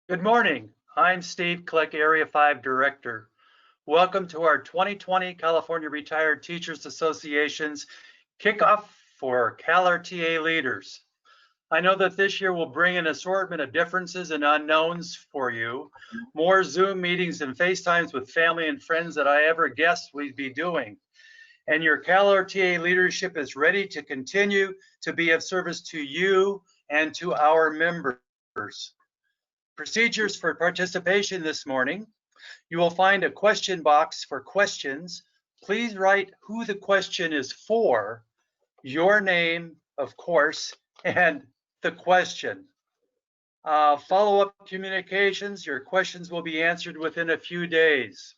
Good morning. I'm Steve Click, Area 5 Director. Welcome to our 2020 California Retired Teachers Association's kickoff for CalRTA leaders. I know that this year will bring an assortment of differences and unknowns for you, more Zoom meetings and FaceTimes with family and friends than I ever guessed we'd be doing. And your CalRTA leadership is ready to continue to be of service to you and to our members. Procedures for participation this morning. You will find a question box for questions. Please write who the question is for, your name, of course, and the question. Follow-up communications. Your questions will be answered within a few days.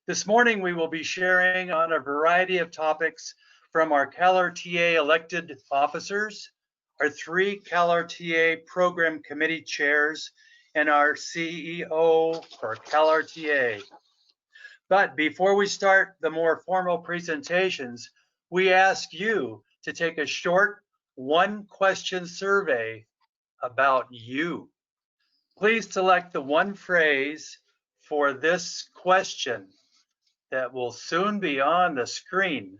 This morning, we will be sharing on a variety of topics from our CalRTA elected officers, our 3 CalRTA program committee chairs, and our CEO for CalRTA. But before we start the more formal presentations, we ask you to take a short one-question survey about you. Please select the one phrase for this question that will soon be on the screen.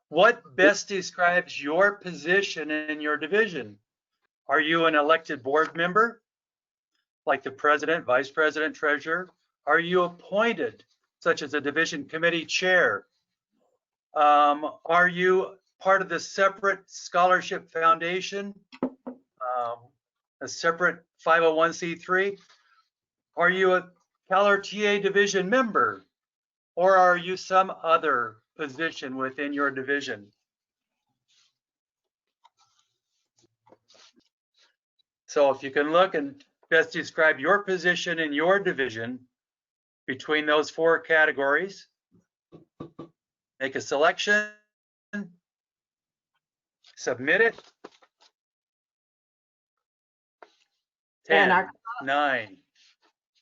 What best describes your position in your division? Are you an elected board member, like the president, vice president, treasurer? Are you appointed, such as a division committee chair? Are you part of the separate scholarship foundation, a separate 501c3? Are you a CalRTA division member, or are you some other position within your division? So if you can look and best describe your position in your division between those 4 categories, make a selection, submit it. 10, 9,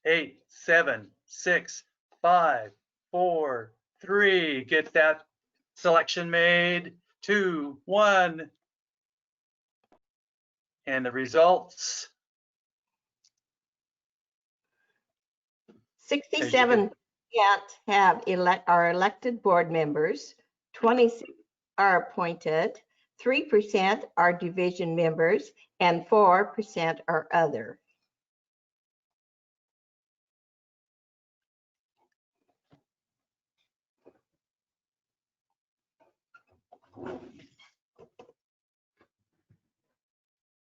8, 7, 6, 5, 4, 3. Get that selection made. 2, 1. And the results. 67% are elected board members, 26 are appointed, 3% are division members, and 4% are other.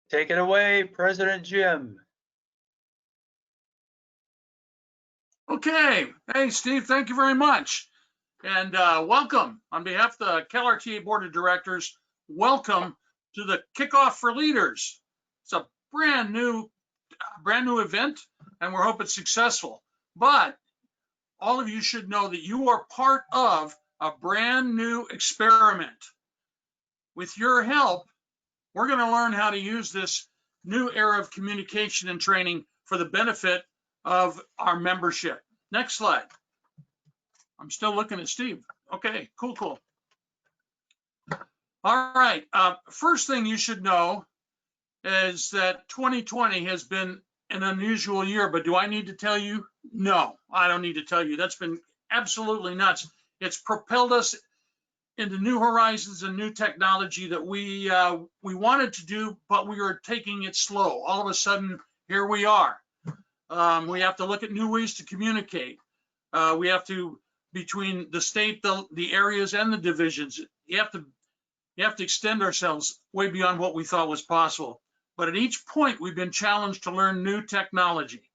Take it away, President Jim. Okay. Hey, Steve, thank you very much. And welcome on behalf of the CalRTA Board of Directors. Welcome to the Kickoff for Leaders. It's a brand new event, and we're hoping it's successful. But all of you should know that you are part of a brand new experiment. With your help, we're going to learn how to use this new era of communication and training for the benefit of our membership. Next slide. I'm still looking at Steve. Okay, cool. All right, first thing you should know is that 2020 has been an unusual year, but do I need to tell you? No, I don't need to tell you. That's been absolutely nuts. It's propelled us into new horizons and new technology that we wanted to do, but we were taking it slow. All of a sudden, here we are. We have to look at new ways to communicate. We have to, between the state, the areas, and the divisions, you have to extend ourselves way beyond what we thought was possible. But at each point, we've been challenged to learn new technology.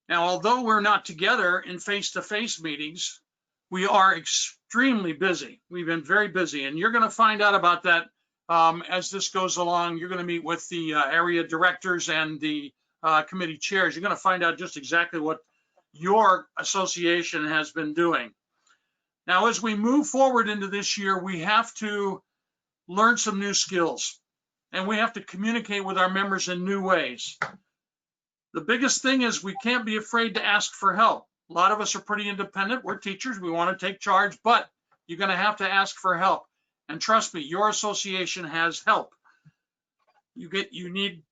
Now, although we're not together in face-to-face meetings, we are extremely busy. We've been very busy, and you're going to find out about that as this goes along. You're going to meet with the area directors and the committee chairs. You're going to find out just exactly what your association has been doing. Now, as we move forward into this year, we have to learn some new skills, and we have to communicate with our members in new ways. The biggest thing is we can't be afraid to ask for help. A lot of us are pretty independent. We're teachers. We want to take charge, but you're going to have to ask for help. And trust me, your association has help. You need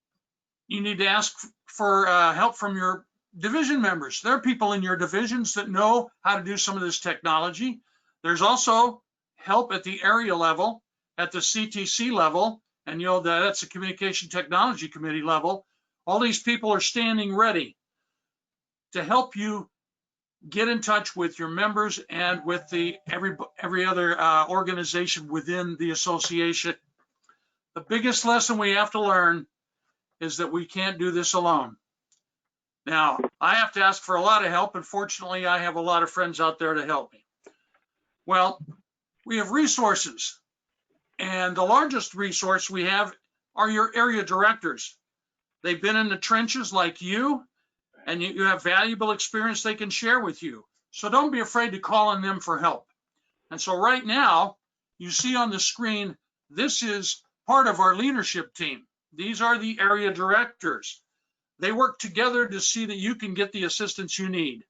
you need to ask for help from your division members. There are people in your divisions that know how to do some of this technology. There's also help at the area level, at the CTC level, and you know that's the Communication Technology Committee level. All these people are standing ready to help you get in touch with your members and with the every other organization within the association. The biggest lesson we have to learn is that we can't do this alone. Now, I have to ask for a lot of help, and fortunately, I have a lot of friends out there to help me. Well, we have resources, and the largest resource we have are your area directors. They've been in the trenches like you, and you have valuable experience they can share with you. So don't be afraid to call on them for help. And so right now, you see on the screen, this is part of our leadership team. These are the area directors. They work together to see that you can get the assistance you need.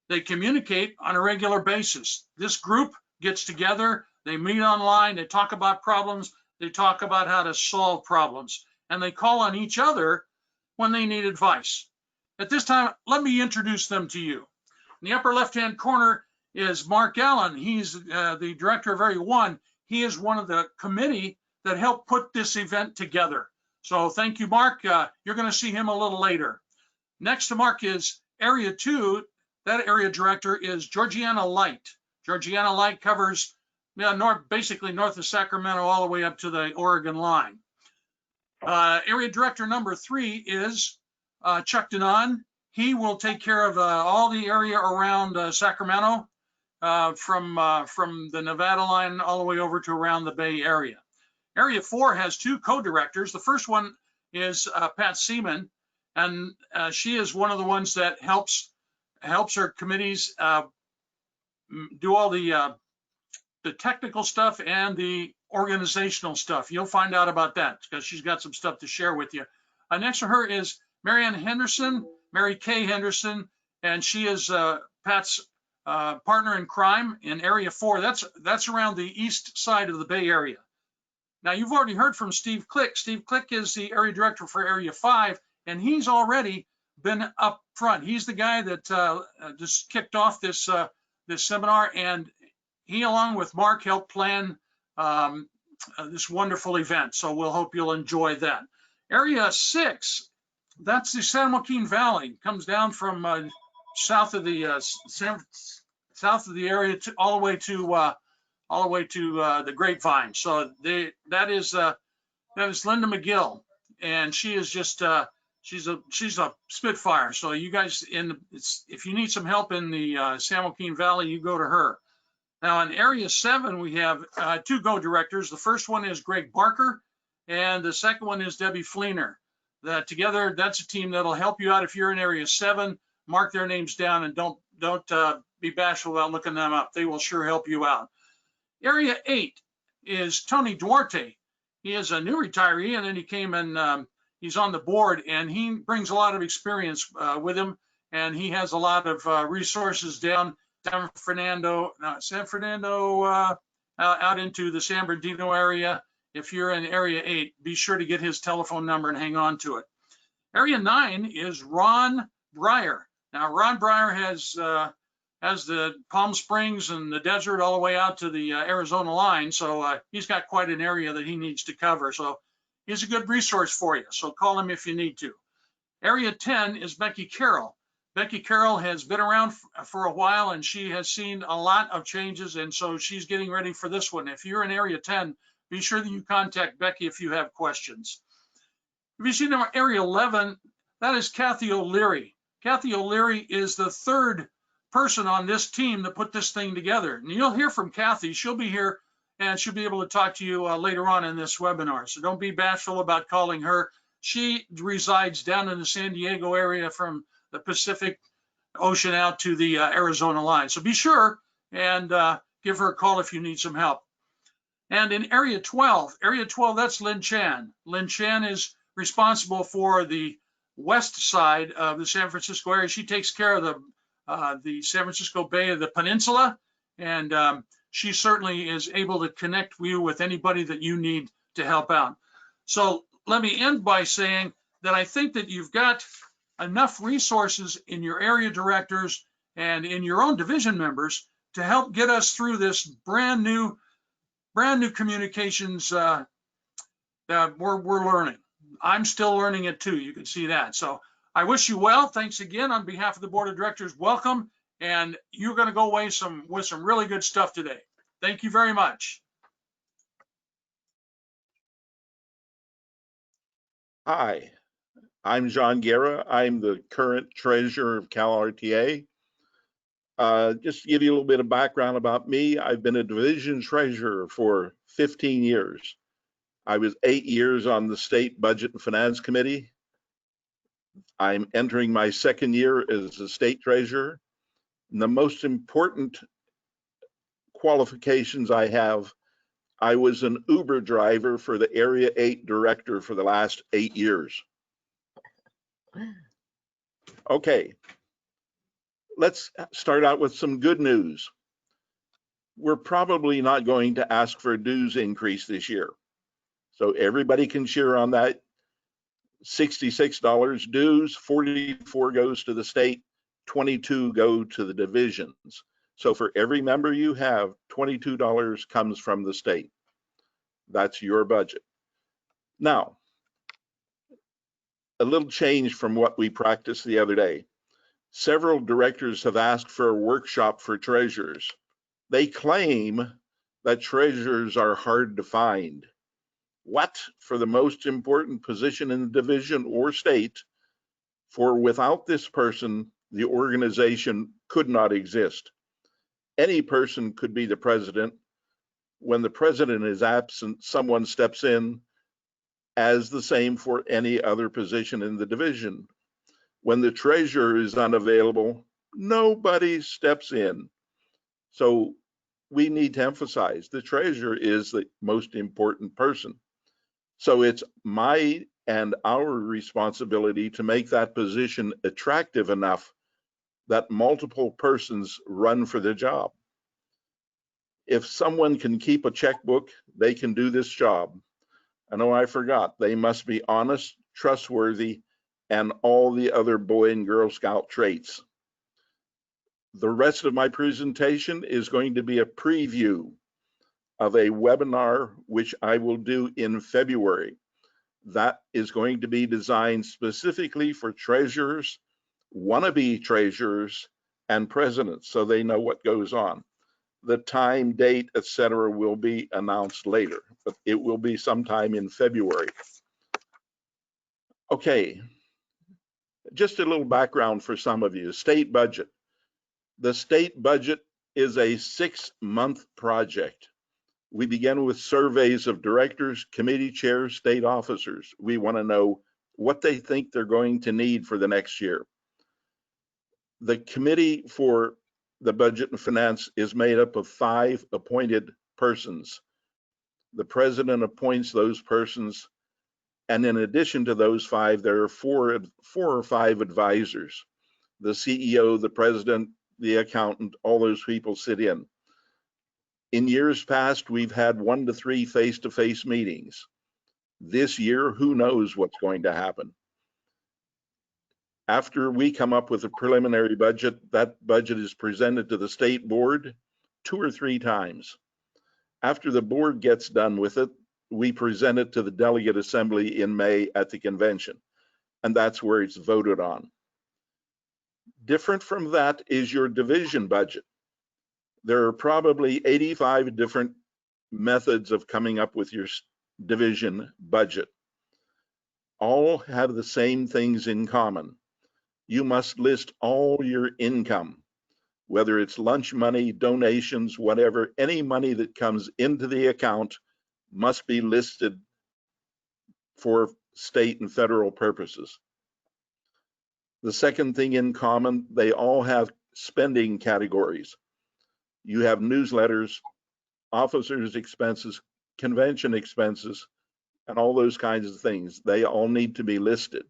They communicate on a regular basis. This group gets together, they meet online, they talk about problems, they talk about how to solve problems, and they call on each other when they need advice. At this time, let me introduce them to you. In the upper left-hand corner is Mark Allen. He's the director of Area 1. He is one of the committee that helped put this event together. So thank you, Mark. You're going to see him a little later. Next to Mark is Area 2. That area director is Georgiana Light. Georgiana Light covers basically north of Sacramento all the way up to the Oregon line. Area director number 3 is Chuck Denon. He will take care of all the area around Sacramento from the Nevada line all the way over to around the Bay Area. Area 4 has 2 co-directors. The first one is Pat Seaman, and she is one of the ones that helps her committees do all the technical stuff and the organizational stuff. You'll find out about that because she's got some stuff to share with you. Next to her is Marianne Henderson, Mary Kay Henderson, and she is Pat's partner in crime in Area 4. That's around the east side of the Bay Area. Now, you've already heard from Steve Click. Steve Click is the area director for Area 5, and he's already been up front. He's the guy that just kicked off this seminar, and he, along with Mark, helped plan this wonderful event. So we'll hope you'll enjoy that. Area 6, that's the San Joaquin Valley. Comes down from south of the area all the way to the Grapevine. So that is Linda McGill, and she is just she's a spitfire. So you guys, if you need some help in the San Joaquin Valley, you go to her. Now in Area 7, we have 2 co-directors. The first one is Greg Barker, and the second one is Debbie Fleener. Together, that's a team that'll help you out if you're in Area 7. Mark their names down and don't be bashful about looking them up. They will sure help you out. Area 8 is Tony Duarte. He is a new retiree, and then he came and he's on the board, and he brings a lot of experience with him, and he has a lot of resources down San Fernando out into the San Bernardino area. If you're in Area 8, be sure to get his telephone number and hang on to it. Area 9 is Ron Breyer. Now, Ron Breyer has the Palm Springs and the desert all the way out to the Arizona line. So he's got quite an area that he needs to cover. So he's a good resource for you. So call him if you need to. Area 10 is Becky Carroll. Becky Carroll has been around for a while, and she has seen a lot of changes. And so she's getting ready for this one. If you're in Area 10, be sure that you contact Becky if you have questions. If you see Area 11, that is Kathy O'Leary. Kathy O'Leary is the 3rd person on this team that put this thing together. And you'll hear from Kathy. She'll be here and she'll be able to talk to you later on in this webinar. So don't be bashful about calling her. She resides down in the San Diego area from the Pacific Ocean out to the Arizona line. So be sure and give her a call if you need some help. And in Area 12, that's Lynn Chan. Lynn Chan is responsible for the west side of the San Francisco area. She takes care of the San Francisco Bay of the Peninsula, and she certainly is able to connect you with anybody that you need to help out. So let me end by saying that I think that you've got enough resources in your area directors and in your own division members to help get us through this brand new communications that we're learning. I'm still learning it too. You can see that. So I wish you well. Thanks again on behalf of the board of directors. Welcome. And you're going to go away with some really good stuff today. Thank you very much. Hi, I'm John Guerra. I'm the current treasurer of CalRTA. Just to give you a little bit of background about me, I've been a division treasurer for 15 years. I was 8 years on the State Budget and Finance Committee. I'm entering my second year as a state treasurer. And the most important qualifications I have, I was an Uber driver for the Area 8 director for the last 8 years. Okay, let's start out with some good news. We're probably not going to ask for a dues increase this year. So everybody can cheer on that. $66 dues, 44 goes to the state, 22 go to the divisions. So for every member you have, $22 comes from the state. That's your budget. Now, a little change from what we practiced the other day. Several directors have asked for a workshop for treasurers. They claim that treasurers are hard to find. What? For the most important position in the division or state, for without this person, the organization could not exist. Any person could be the president. When the president is absent, someone steps in, as the same for any other position in the division. When the treasurer is unavailable, nobody steps in. So we need to emphasize the treasurer is the most important person. So it's my and our responsibility to make that position attractive enough that multiple persons run for the job. If someone can keep a checkbook, they can do this job. I know I forgot, they must be honest, trustworthy, and all the other Boy and Girl Scout traits. The rest of my presentation is going to be a preview of a webinar which I will do in February. That is going to be designed specifically for treasurers, wannabe treasurers, and presidents, so they know what goes on. The time, date, etc. will be announced later, but it will be sometime in February. Okay, just a little background for some of you. State budget. The state budget is a 6-month project. We begin with surveys of directors, committee chairs, state officers. We want to know what they think they're going to need for the next year. The committee for the budget and finance is made up of 5 appointed persons. The president appoints those persons, and in addition to those 5, there are 4 or 5 advisors. The CEO, the president, the accountant, all those people sit in. In years past, we've had 1 to 3 face-to-face meetings. This year, who knows what's going to happen? After we come up with a preliminary budget, that budget is presented to the state board 2 or 3 times. After the board gets done with it, we present it to the delegate assembly in May at the convention, and that's where it's voted on. Different from that is your division budget. There are probably 85 different methods of coming up with your division budget. All have the same things in common. You must list all your income, whether it's lunch money, donations, whatever, any money that comes into the account must be listed for state and federal purposes. The second thing in common, they all have spending categories. You have newsletters, officers' expenses, convention expenses, and all those kinds of things. They all need to be listed.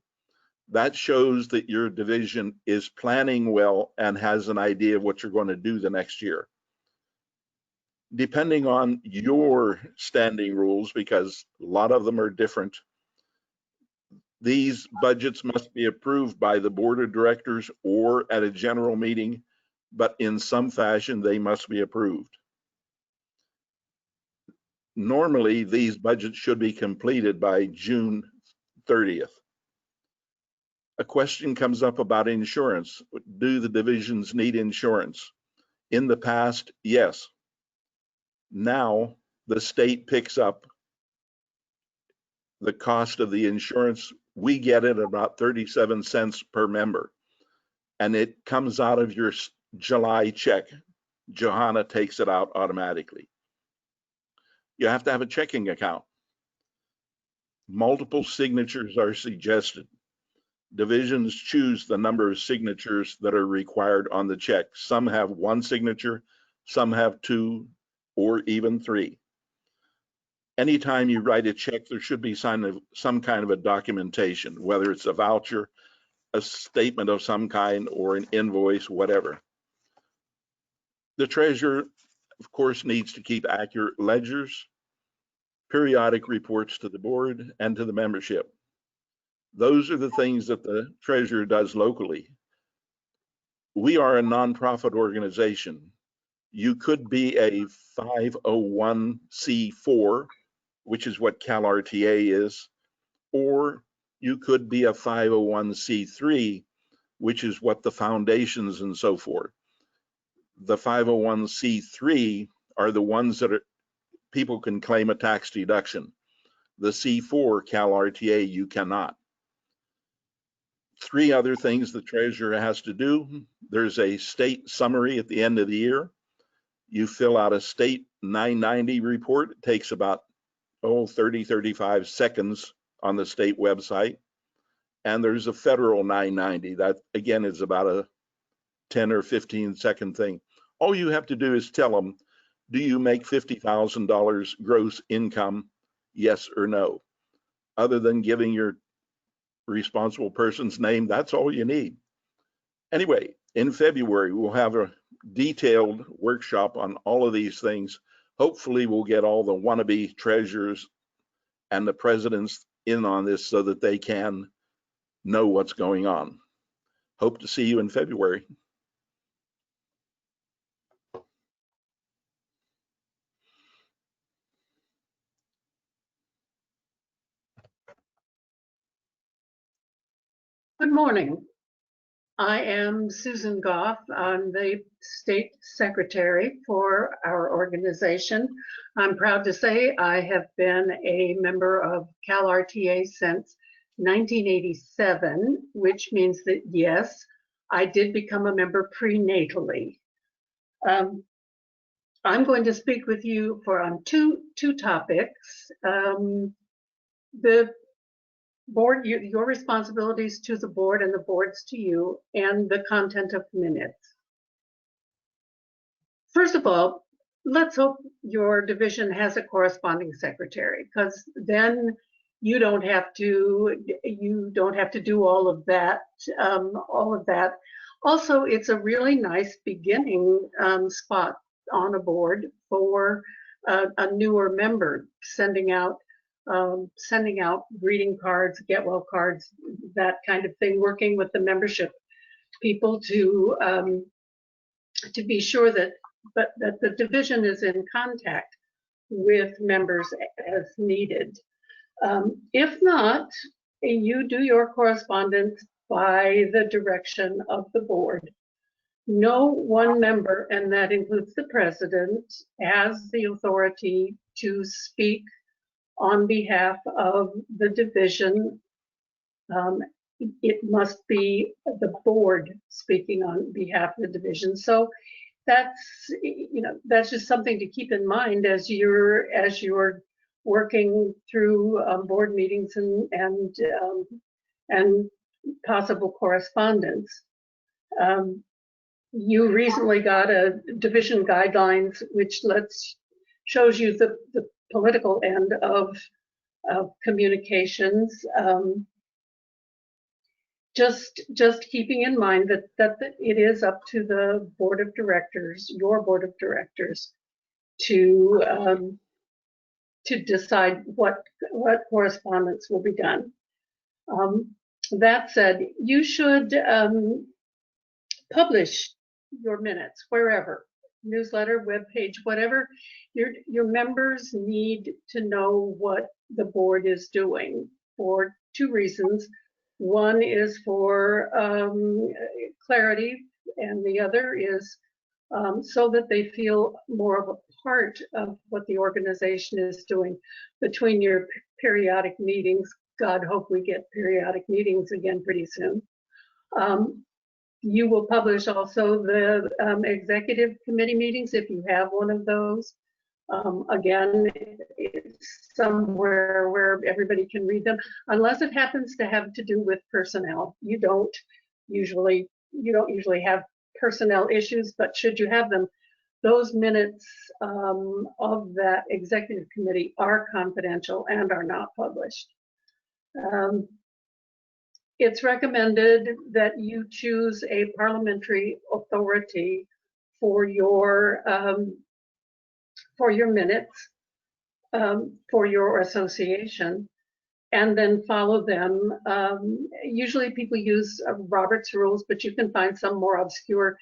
That shows that your division is planning well and has an idea of what you're going to do the next year. Depending on your standing rules, because a lot of them are different, These budgets must be approved by the board of directors or at a general meeting, but in some fashion, they must be approved. Normally, these budgets should be completed by June 30th. A question comes up about insurance. Do the divisions need insurance? In the past, yes. Now, the state picks up the cost of the insurance. We get it about 37 cents per member, and it comes out of your July check. Johanna takes it out automatically. You have to have a checking account. Multiple signatures are suggested. Divisions choose the number of signatures that are required on the check. Some have one signature, some have two, or even three. Anytime you write a check, there should be some kind of a documentation, whether it's a voucher, a statement of some kind, or an invoice, whatever. The treasurer, of course, needs to keep accurate ledgers, periodic reports to the board and to the membership. Those are the things that the treasurer does locally. We are a nonprofit organization. You could be a 501c4, which is what CalRTA is, or you could be a 501c3, which is what the foundations and so forth. The 501c3 are the ones that people can claim a tax deduction. The C4, CalRTA, you cannot. Three other things the treasurer has to do. There's a state summary at the end of the year. You fill out a state 990 report. It takes about 30, 35 seconds on the state website. And there's a federal 990. That, again, is about a 10 or 15 second thing. All you have to do is tell them, do you make $50,000 gross income? Yes or no. Other than giving your responsible person's name, that's all you need. Anyway, in February, we'll have a detailed workshop on all of these things. Hopefully, we'll get all the wannabe treasurers and the presidents in on this so that they can know what's going on. Hope to see you in February. Good morning. I am Susan Goff. I'm the state secretary for our organization. I'm proud to say I have been a member of CalRTA since 1987, which means that yes, I did become a member prenatally. I'm going to speak with you on two topics. The board, your responsibilities to the board and the board's to you, and the content of minutes. First of all, let's hope your division has a corresponding secretary, because then you don't have to do all of that. Also, it's a really nice beginning spot on a board for a newer member, sending out greeting cards, get well cards, that kind of thing, working with the membership people to be sure that the division is in contact with members as needed. If not, you do your correspondence by the direction of the board. No one member, and that includes the president, has the authority to speak on behalf of the division. It must be the board speaking on behalf of the division. So that's just something to keep in mind as you're working through board meetings and possible correspondence. You recently got a division guidelines which shows you the political end of communications. Just keeping in mind that it is up to the board of directors, your board of directors, to decide what correspondence will be done. That said, you should publish your minutes wherever, newsletter, webpage, whatever. Your members need to know what the board is doing for two reasons. One is for clarity, and the other is so that they feel more of a part of what the organization is doing between your periodic meetings. God, hope we get periodic meetings again pretty soon. You will publish also the executive committee meetings if you have one of those. Again, it's somewhere where everybody can read them, unless it happens to have to do with personnel. You don't usually have personnel issues, but should you have them, those minutes of that executive committee are confidential and are not published. It's recommended that you choose a parliamentary authority for your minutes for your association, and then follow them. Usually people use Robert's rules, but you can find some more obscure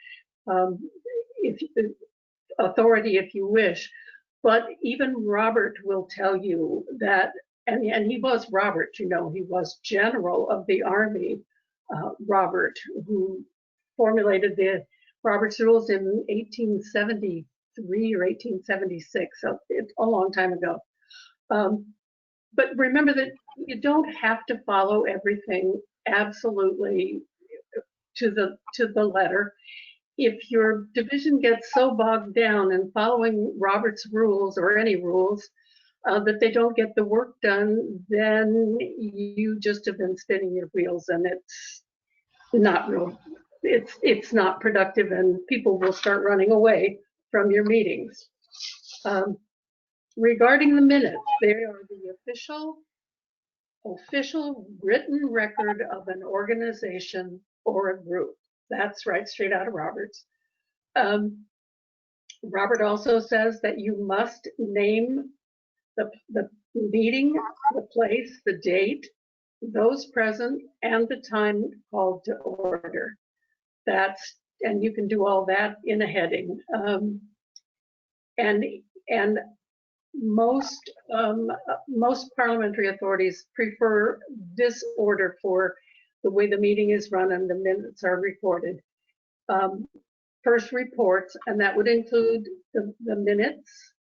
authority if you wish. But even Robert will tell you that, and he was Robert, you know, he was General of the Army, Robert, who formulated the Robert's Rules in 1873 or 1876, so it's a long time ago. But remember that you don't have to follow everything absolutely to the letter. If your division gets so bogged down in following Robert's rules or any rules that they don't get the work done, then you just have been spinning your wheels, and it's not real. It's not productive, and people will start running away from your meetings. Regarding the minutes, they are the official written record of an organization or a group. That's right, straight out of Robert's. Robert also says that you must name the meeting, the place, the date, those present, and the time called to order. And you can do all that in a heading. And most parliamentary authorities prefer this order for the way the meeting is run and the minutes are recorded. First, reports, and that would include the minutes.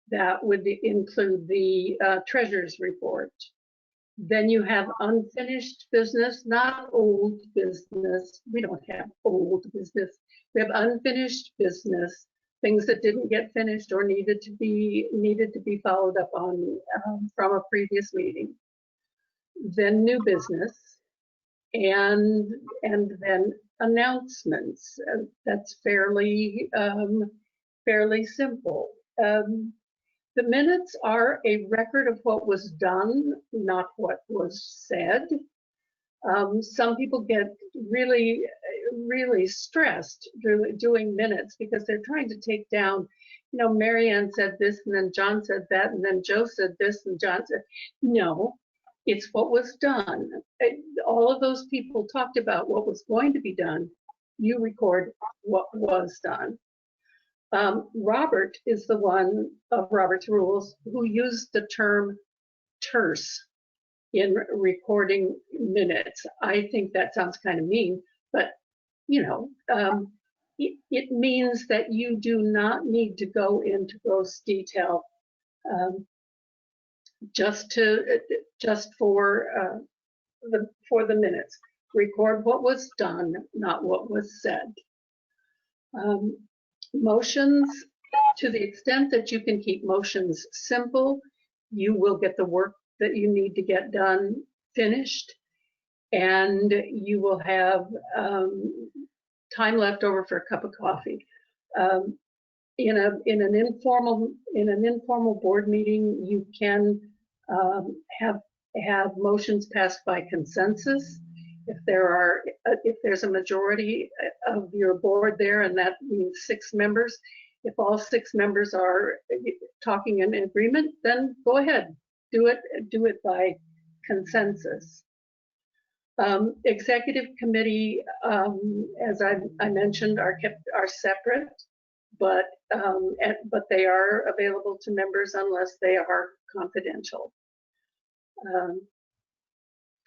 That would include the treasurer's report. Then you have unfinished business, not old business. We don't have old business. We have unfinished business, things that didn't get finished or needed to be followed up on from a previous meeting. Then new business, and then announcements. That's fairly simple. The minutes are a record of what was done, not what was said. Some people get really stressed doing minutes because they're trying to take down, you know, Marianne said this, and then John said that, and then Joe said this, and John said, no, it's what was done. All of those people talked about what was going to be done. You record what was done. Robert is the one of Robert's Rules who used the term terse in recording minutes. I think that sounds kind of mean, but you know, it means that you do not need to go into gross detail just for the minutes. Record what was done, not what was said. Motions, to the extent that you can keep motions simple, you will get the work that you need to get done finished, and you will have time left over for a cup of coffee. In an informal board meeting, you can have motions passed by consensus. If there's a majority of your board there, and that means 6 members, if all 6 members are talking in agreement, then go ahead, do it by consensus. Executive committee, as I mentioned, are separate, but they are available to members unless they are confidential.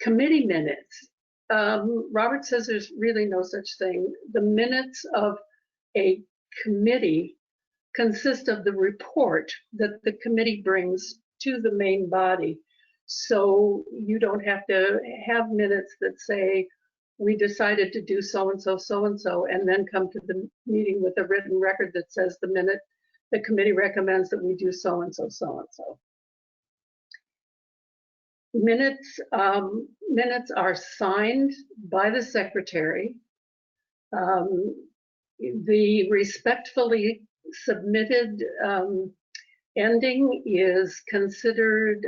Committee minutes. Robert says there's really no such thing. The minutes of a committee consist of the report that the committee brings to the main body. So you don't have to have minutes that say, we decided to do so-and-so, so-and-so, and then come to the meeting with a written record that says the committee recommends that we do so-and-so, so-and-so. Minutes are signed by the secretary. The respectfully submitted ending is considered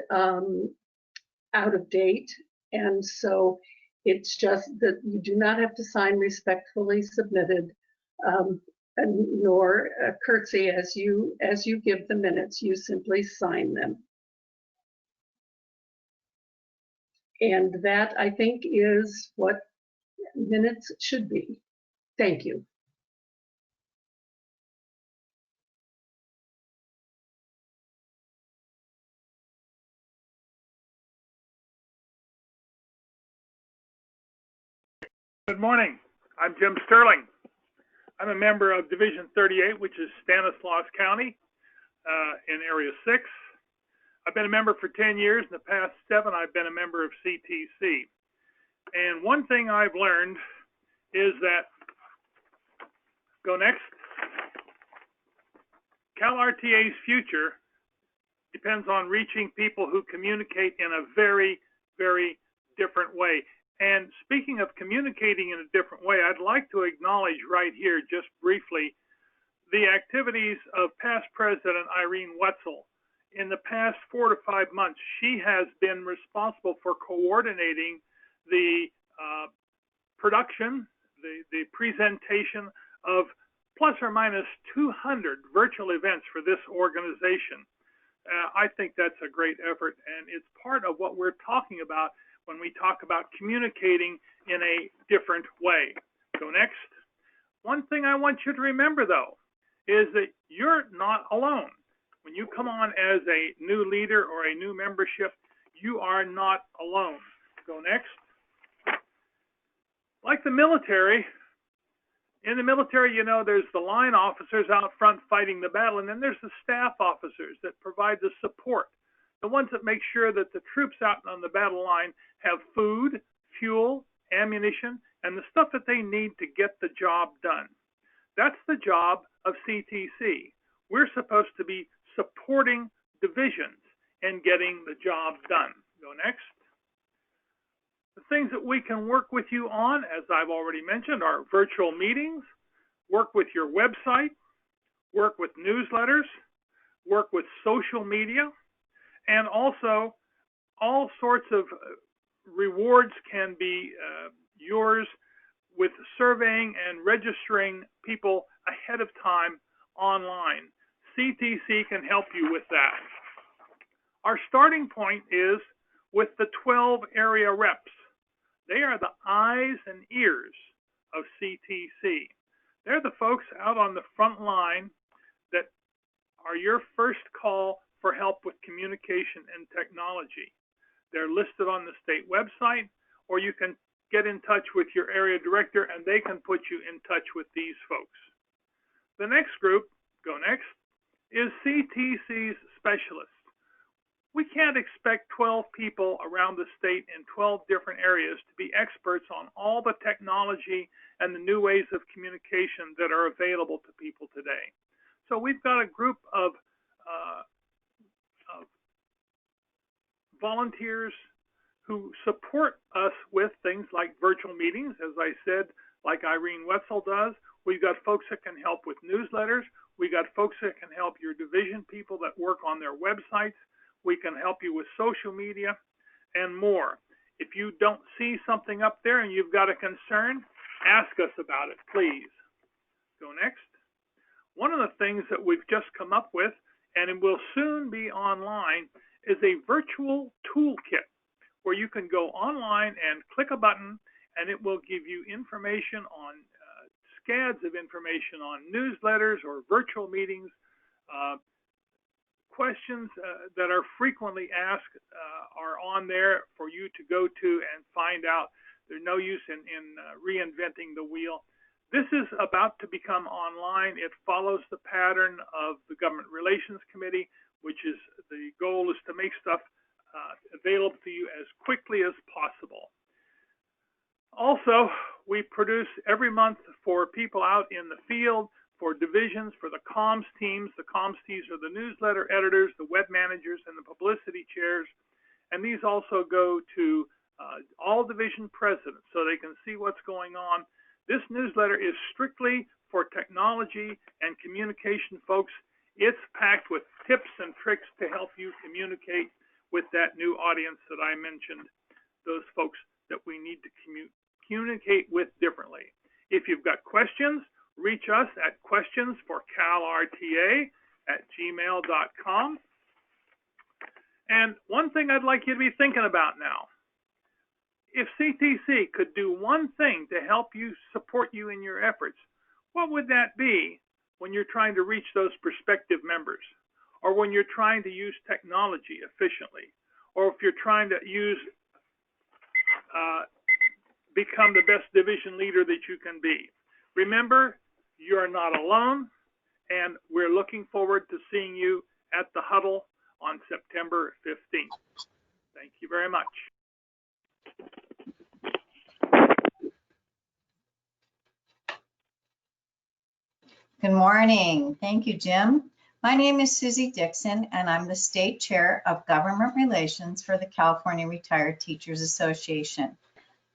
out of date, and so it's just that you do not have to sign respectfully submitted, nor a curtsy as you give the minutes. You simply sign them. And that, I think, is what minutes should be. Thank you. Good morning. I'm Jim Sterling. I'm a member of Division 38, which is Stanislaus County in Area 6. I've been a member for 10 years. In the past 7, I've been a member of CTC. And one thing I've learned is that, go next, CalRTA's future depends on reaching people who communicate in a very, very different way. And speaking of communicating in a different way, I'd like to acknowledge right here, just briefly, the activities of past President Irene Wetzel. In the past 4 to 5 months, she has been responsible for coordinating the production, the presentation of plus or minus 200 virtual events for this organization. I think that's a great effort, and it's part of what we're talking about when we talk about communicating in a different way. Go next. One thing I want you to remember, though, is that you're not alone. When you come on as a new leader or a new membership, you are not alone. Go next. Like the military, in the military, you know, there's the line officers out front fighting the battle, and then there's the staff officers that provide the support, the ones that make sure that the troops out on the battle line have food, fuel, ammunition, and the stuff that they need to get the job done. That's the job of CTC. We're supposed to be supporting divisions and getting the job done. Go next. The things that we can work with you on, as I've already mentioned, are virtual meetings, work with your website, work with newsletters, work with social media, and also all sorts of rewards can be yours with surveying and registering people ahead of time online. CTC can help you with that. Our starting point is with the 12 area reps. They are the eyes and ears of CTC. They're the folks out on the front line that are your first call for help with communication and technology. They're listed on the state website, or you can get in touch with your area director and they can put you in touch with these folks. The next group, go next, is CTC's specialists. We can't expect 12 people around the state in 12 different areas to be experts on all the technology and the new ways of communication that are available to people today. So we've got a group of volunteers who support us with things like virtual meetings, as I said, like Irene Wetzel does. We've got folks that can help with newsletters. We've got folks that can help your division people that work on their websites. We can help you with social media and more. If you don't see something up there and you've got a concern, ask us about it, please. Go next. One of the things that we've just come up with, and it will soon be online, is a virtual toolkit. where you can go online and click a button, and it will give you information on scads of information on newsletters or virtual meetings, questions that are frequently asked are on there for you to go to and find out. There's no use in reinventing the wheel. This is about to become online. It follows the pattern of the Government Relations Committee, which is the goal is to make stuff available to you as quickly as possible. Also, we produce every month for people out in the field, for divisions, for the comms teams. The comms teams are the newsletter editors, the web managers, and the publicity chairs. And these also go to all division presidents so they can see what's going on. This newsletter is strictly for technology and communication folks. It's packed with tips and tricks to help you communicate with that new audience that I mentioned, those folks that we need to communicate with differently. If you've got questions, reach us at questionsforcalrta@gmail.com. And one thing I'd like you to be thinking about now, if CTC could do one thing to help you, support you in your efforts, what would that be when you're trying to reach those prospective members, or when you're trying to use technology efficiently, or if you're trying to become the best division leader that you can be? Remember, you're not alone, and we're looking forward to seeing you at the huddle on September 15th. Thank you very much. Good morning. Thank you, Jim. My name is Susie Dixon, and I'm the State Chair of Government Relations for the California Retired Teachers Association.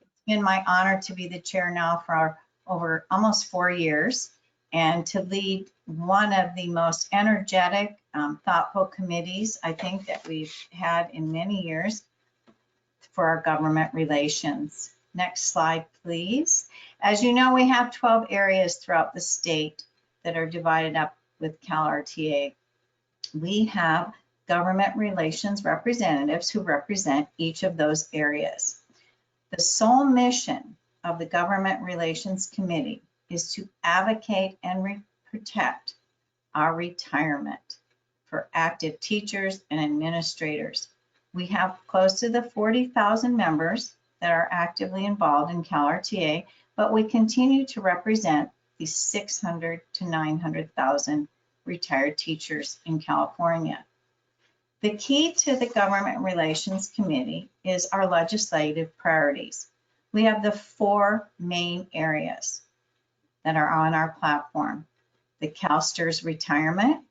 It's been my honor to be the chair now for over almost 4 years and to lead one of the most energetic, thoughtful committees I think that we've had in many years for our government relations. Next slide, please. As you know, we have 12 areas throughout the state that are divided up with CalRTA. We have government relations representatives who represent each of those areas. The sole mission of the Government Relations Committee is to advocate and protect our retirement for active teachers and administrators. We have close to the 40,000 members that are actively involved in CalRTA, but we continue to represent the 600 to 900,000 retired teachers in California. The key to the Government Relations Committee is our legislative priorities. We have the 4 main areas that are on our platform: the CalSTRS retirement,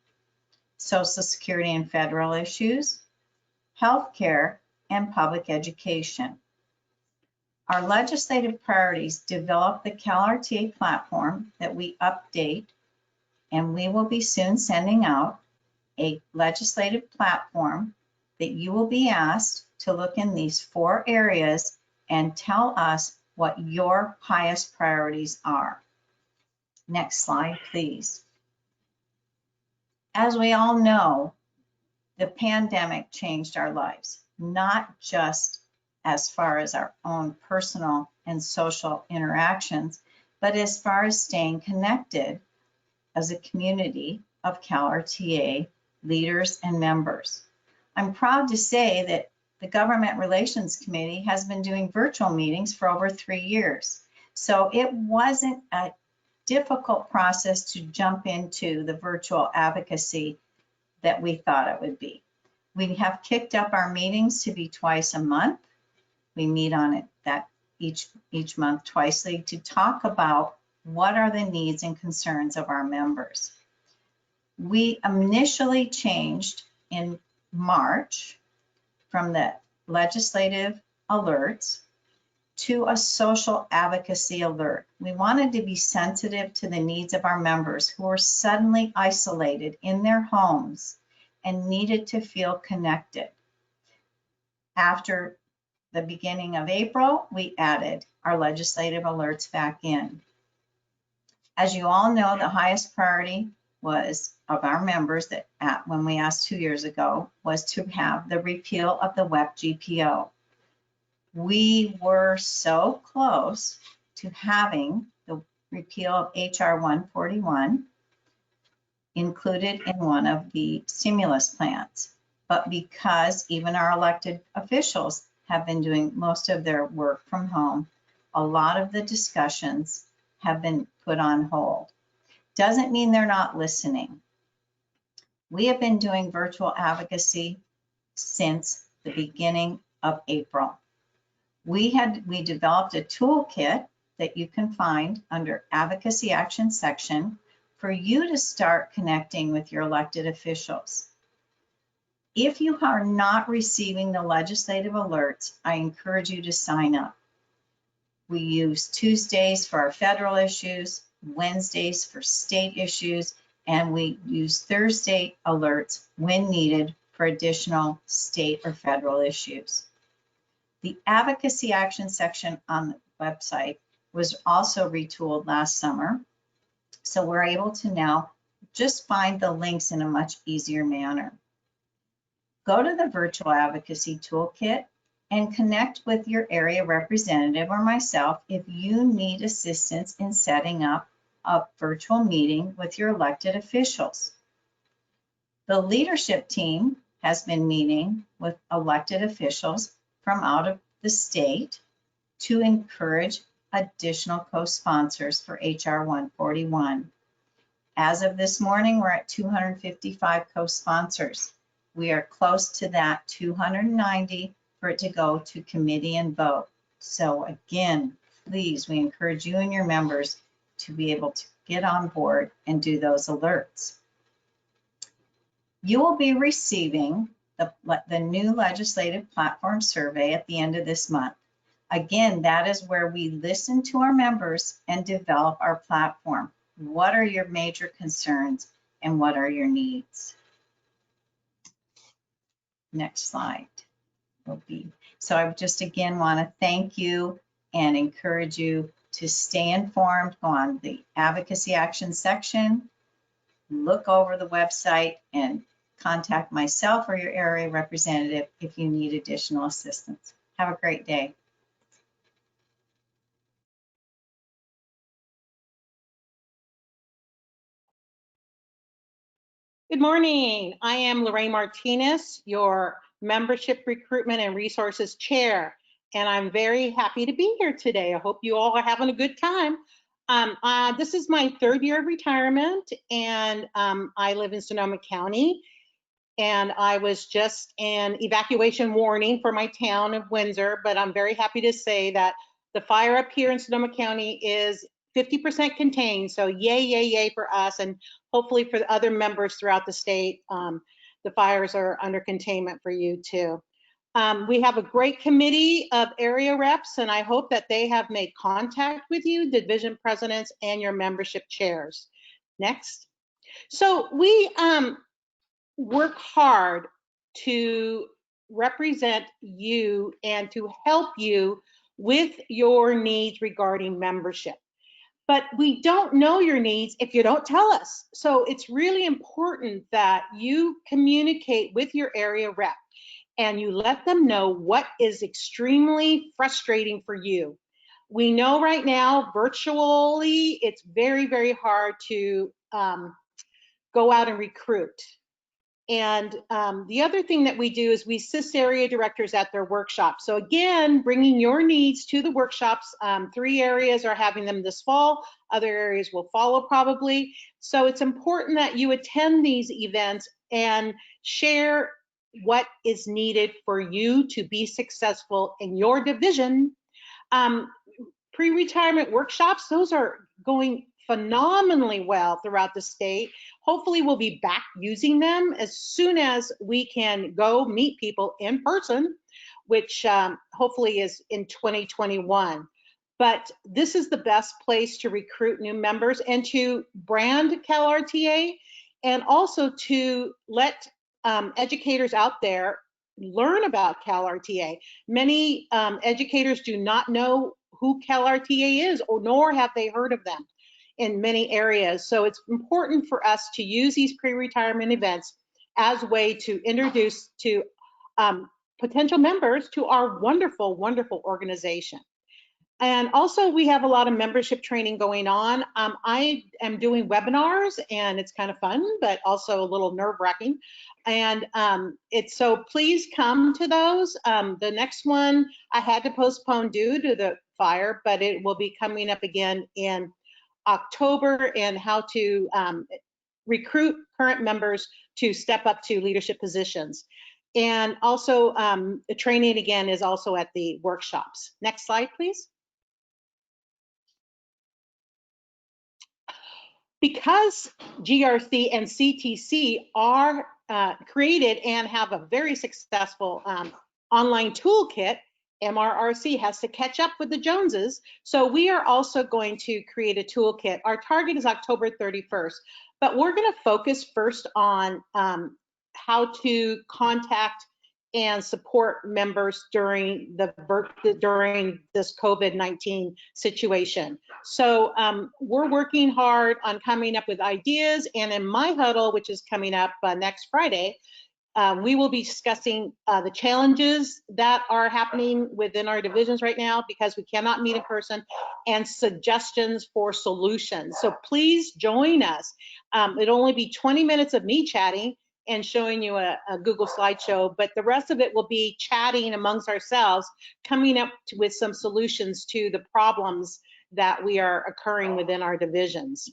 Social Security and federal issues, healthcare, and public education. Our legislative priorities develop the CalRTA platform that we update, and we will be soon sending out a legislative platform that you will be asked to look in these 4 areas and tell us what your highest priorities are. Next slide, please. As we all know, the pandemic changed our lives, not just as far as our own personal and social interactions, but as far as staying connected as a community of CalRTA leaders and members. I'm proud to say that the Government Relations Committee has been doing virtual meetings for over 3 years. So it wasn't a difficult process to jump into the virtual advocacy that we thought it would be. We have kicked up our meetings to be twice a month. We meet on it that each month, twice to talk about what are the needs and concerns of our members. We initially changed in March from the legislative alerts to a social advocacy alert. We wanted to be sensitive to the needs of our members who were suddenly isolated in their homes and needed to feel connected. After the beginning of April, we added our legislative alerts back in. As you all know, the highest priority was of our members that when we asked 2 years ago was to have the repeal of the WEP GPO. We were so close to having the repeal of HR 141 included in one of the stimulus plans. But because even our elected officials have been doing most of their work from home, a lot of the discussions have been put on hold. Doesn't mean they're not listening. We have been doing virtual advocacy since the beginning of April. We developed a toolkit that you can find under Advocacy Action section for you to start connecting with your elected officials. If you are not receiving the legislative alerts, I encourage you to sign up. We use Tuesdays for our federal issues, Wednesdays for state issues, and we use Thursday alerts when needed for additional state or federal issues. The Advocacy Action section on the website was also retooled last summer, so we're able to now just find the links in a much easier manner. Go to the Virtual Advocacy Toolkit and connect with your area representative or myself if you need assistance in setting up a virtual meeting with your elected officials. The leadership team has been meeting with elected officials from out of the state to encourage additional co-sponsors for HR 141. As of this morning, we're at 255 co-sponsors. We are close to that 290 for it to go to committee and vote. So again, please, we encourage you and your members to be able to get on board and do those alerts. You will be receiving the new legislative platform survey at the end of this month. Again, that is where we listen to our members and develop our platform. What are your major concerns and what are your needs? Next slide will be. So I just again want to thank you and encourage you to stay informed. Go on the Advocacy Action section, look over the website, and contact myself or your area representative if you need additional assistance. Have a great day. Good morning. I am Lorraine Martinez, your Membership Recruitment and Resources Chair, and I'm very happy to be here today. I hope you all are having a good time. This is my third year of retirement, and I live in Sonoma County, and I was just in evacuation warning for my town of Windsor, but I'm very happy to say that the fire up here in Sonoma County is 50% contained, so yay, yay, yay for us, and hopefully for the other members throughout the state, the fires are under containment for you too. We have a great committee of area reps, and I hope that they have made contact with you, the division presidents and your membership chairs. Next. So we work hard to represent you and to help you with your needs regarding membership. But we don't know your needs if you don't tell us. So it's really important that you communicate with your area rep and you let them know what is extremely frustrating for you. We know right now, virtually, it's very, very hard to go out and recruit. And the other thing that we do is we assist area directors at their workshops. So again, bringing your needs to the workshops. 3 areas are having them this fall. Other areas will follow probably. So it's important that you attend these events and share what is needed for you to be successful in your division. Pre-retirement workshops, those are going phenomenally well throughout the state. Hopefully we'll be back using them as soon as we can go meet people in person, which hopefully is in 2021. But this is the best place to recruit new members and to brand CalRTA, and also to let educators out there learn about CalRTA. Many educators do not know who CalRTA is, or nor have they heard of them in many areas. So it's important for us to use these pre-retirement events as a way to introduce to potential members to our wonderful, wonderful organization. And also we have a lot of membership training going on. I am doing webinars and it's kind of fun, but also a little nerve-wracking. And so please come to those. The next one I had to postpone due to the fire, but it will be coming up again in October, and how to recruit current members to step up to leadership positions. And also the training again is also at the workshops. Next slide, please. Because GRC and CTC are created and have a very successful online toolkit, MRRC has to catch up with the Joneses. So we are also going to create a toolkit. Our target is October 31st, but we're going to focus first on how to contact and support members during this COVID-19 situation. So we're working hard on coming up with ideas, and in my huddle, which is coming up next Friday, we will be discussing the challenges that are happening within our divisions right now because we cannot meet in person, and suggestions for solutions. So please join us. It'll only be 20 minutes of me chatting and showing you a Google slideshow, but the rest of it will be chatting amongst ourselves, coming up with some solutions to the problems that we are occurring within our divisions.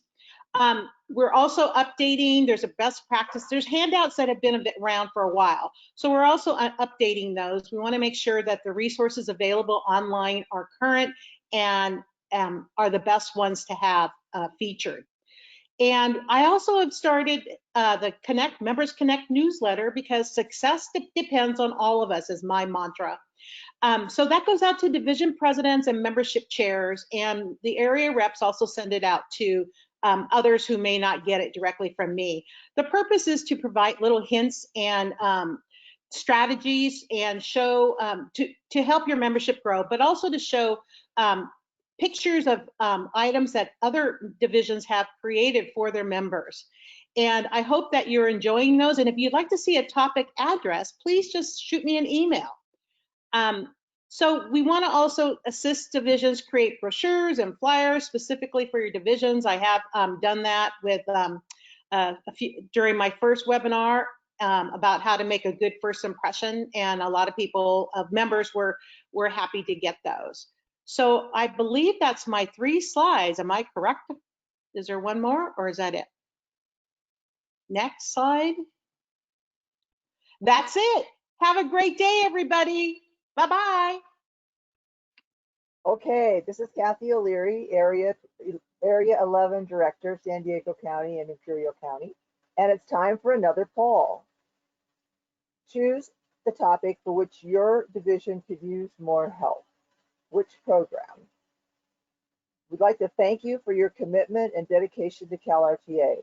We're also updating, there's a best practice, there's handouts that have been around for a while. So we're also updating those. We wanna make sure that the resources available online are current and are the best ones to have featured. And I also have started the Members Connect newsletter, because success depends on all of us, is my mantra. So that goes out to division presidents and membership chairs, and the area reps also send it out to others who may not get it directly from me. The purpose is to provide little hints and strategies and show to help your membership grow, but also to show pictures of items that other divisions have created for their members. And I hope that you're enjoying those. And if you'd like to see a topic address, please just shoot me an email. So we want to also assist divisions create brochures and flyers specifically for your divisions. I have done that with during my first webinar about how to make a good first impression, and a lot of people, members, were happy to get those. So I believe that's my 3 slides. Am I correct? Is there one more, or is that it? Next slide. That's it. Have a great day, everybody. Bye-bye. Okay, this is Kathy O'Leary, Area 11 Director, San Diego County and Imperial County, and it's time for another poll. Choose the topic for which your division could use more help. Which program? We'd like to thank you for your commitment and dedication to CalRTA.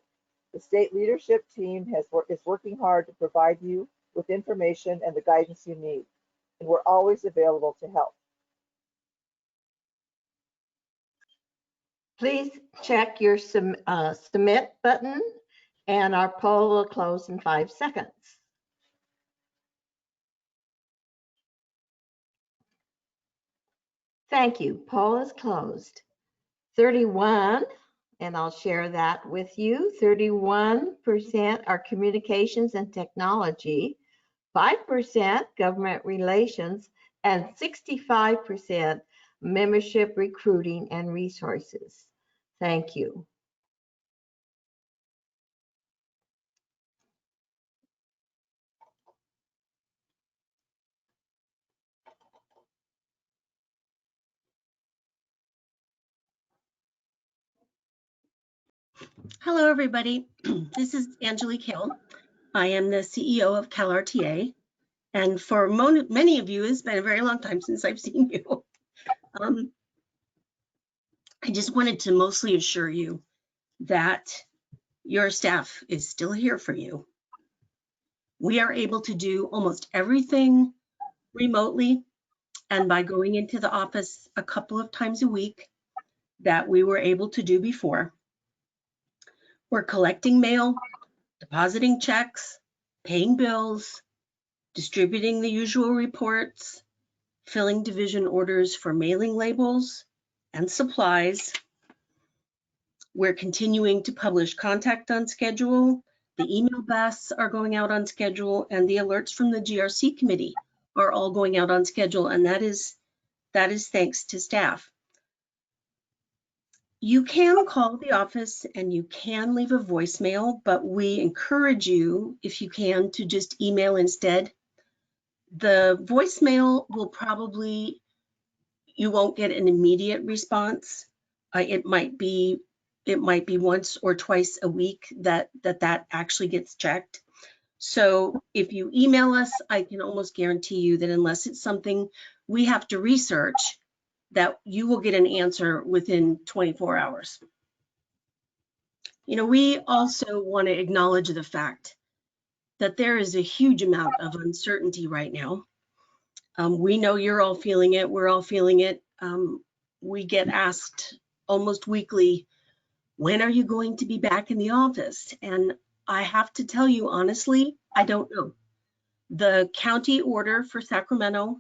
The state leadership team is working hard to provide you with information and the guidance you need, and we're always available to help. Please check your submit button, and our poll will close in 5 seconds. Thank you. Poll is closed. 31, and I'll share that with you. 31% are communications and technology, 5% government relations, and 65% membership recruiting and resources. Thank you. Hello, everybody. This is Angelique Hill. I am the CEO of CalRTA, and for many of you, it's been a very long time since I've seen you. I just wanted to mostly assure you that your staff is still here for you. We are able to do almost everything remotely and by going into the office a couple of times a week that we were able to do before. We're collecting mail, depositing checks, paying bills, distributing the usual reports, filling division orders for mailing labels and supplies. We're continuing to publish contact on schedule. The email blasts are going out on schedule, and the alerts from the GRC committee are all going out on schedule, and that is thanks to staff. You can call the office and you can leave a voicemail, but we encourage you, if you can, to just email instead. The voicemail will probably, you won't get an immediate response. It might be once or twice a week that actually gets checked. So if you email us, I can almost guarantee you that unless it's something we have to research, that you will get an answer within 24 hours. You know, we also want to acknowledge the fact that there is a huge amount of uncertainty right now. We know you're all feeling it. We're all feeling it. We get asked almost weekly, when are you going to be back in the office? And I have to tell you, honestly, I don't know. The county order for Sacramento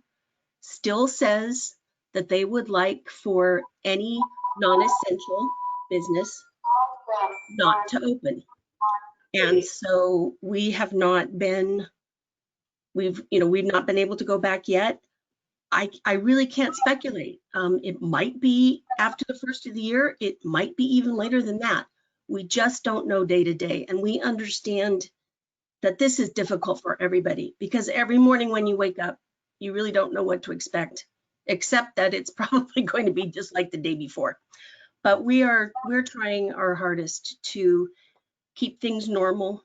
still says that they would like for any non-essential business not to open. And so we have not been, we've not been able to go back yet. I really can't speculate. It might be after the first of the year. It might be even later than that. We just don't know day to day. And we understand that this is difficult for everybody because every morning when you wake up, you really don't know what to expect, except that it's probably going to be just like the day before. But we're trying our hardest to keep things normal,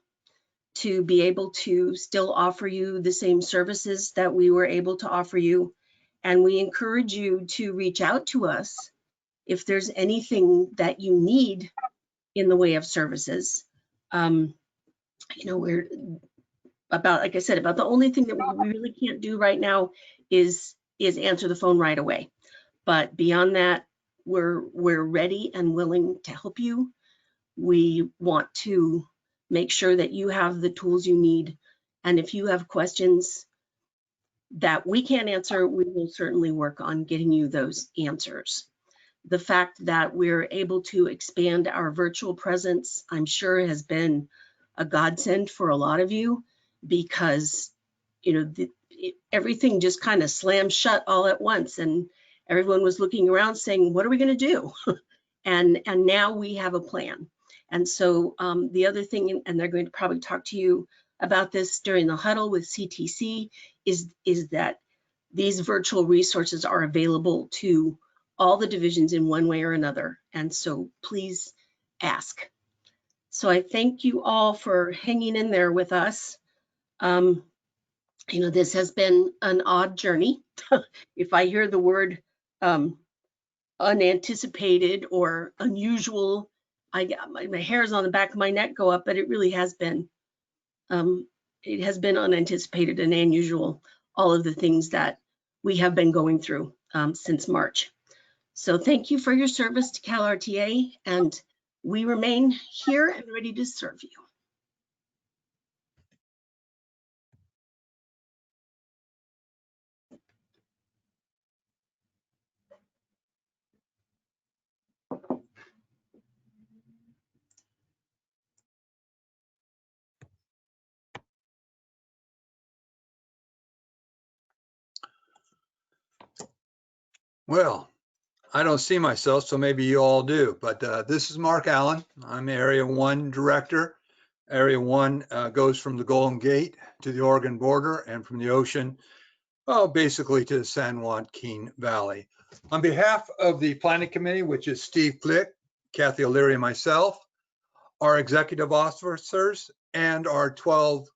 to be able to still offer you the same services that we were able to offer you. And we encourage you to reach out to us if there's anything that you need in the way of services. We're about, like I said, about the only thing that we really can't do right now is answer the phone right away. But beyond that, we're ready and willing to help you. We want to make sure that you have the tools you need. And if you have questions that we can't answer, we will certainly work on getting you those answers. The fact that we're able to expand our virtual presence, I'm sure has been a godsend for a lot of you because, everything just kind of slammed shut all at once and everyone was looking around saying, what are we going to do? and now we have a plan. And so the other thing, and they're going to probably talk to you about this during the huddle with CTC, is that these virtual resources are available to all the divisions in one way or another. And so please ask. So I thank you all for hanging in there with us. This has been an odd journey. If I hear the word unanticipated or unusual, I got my hairs on the back of my neck go up, but it really has been. It has been unanticipated and unusual, all of the things that we have been going through since March. So thank you for your service to CalRTA, and we remain here and ready to serve you. Well, I don't see myself, so maybe you all do, but this is Mark Allen. I'm Area 1 Director. Area 1 goes from the Golden Gate to the Oregon border and from the ocean, well, basically to the San Joaquin Valley. On behalf of the Planning Committee, which is Steve Glick, Kathy O'Leary, and myself, our executive officers, and our 12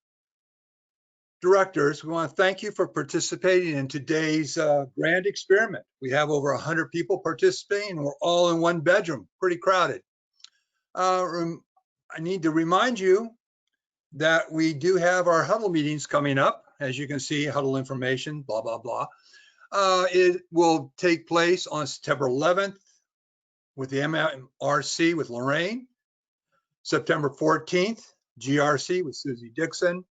directors, we want to thank you for participating in today's grand experiment. We have over 100 people participating, and we're all in one bedroom, pretty crowded. I need to remind you that we do have our huddle meetings coming up. As you can see, huddle information, blah, blah, blah. It will take place on September 11th with the MRC with Lorraine, September 14th, GRC with Susie Dixon,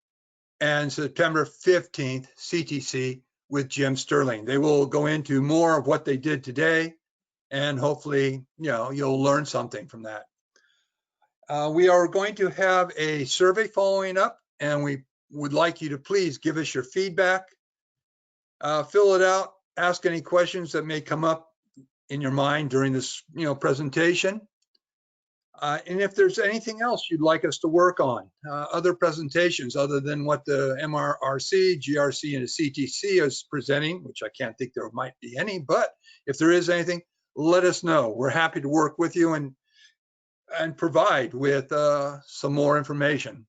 and September 15th, CTC with Jim Sterling. They will go into more of what they did today, and hopefully, you'll learn something from that. We are going to have a survey following up, and we would like you to please give us your feedback. Fill it out, ask any questions that may come up in your mind during this, presentation. And if there's anything else you'd like us to work on, other presentations other than what the MRRC, GRC, and the CTC is presenting, which I can't think there might be any, but if there is anything, let us know. We're happy to work with you and provide with some more information.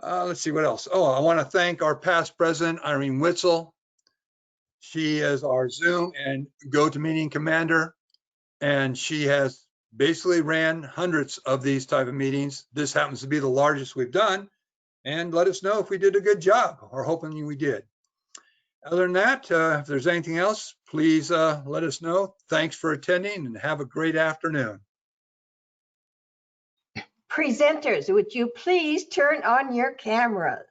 Let's see what else. Oh, I want to thank our past president, Irene Witzel. She is our Zoom and GoToMeeting commander, and she has basically ran hundreds of these type of meetings. This happens to be the largest we've done, and let us know if we did a good job, or hoping we did. Other than that, if there's anything else, please let us know. Thanks for attending, and have a great afternoon. Presenters, would you please turn on your cameras?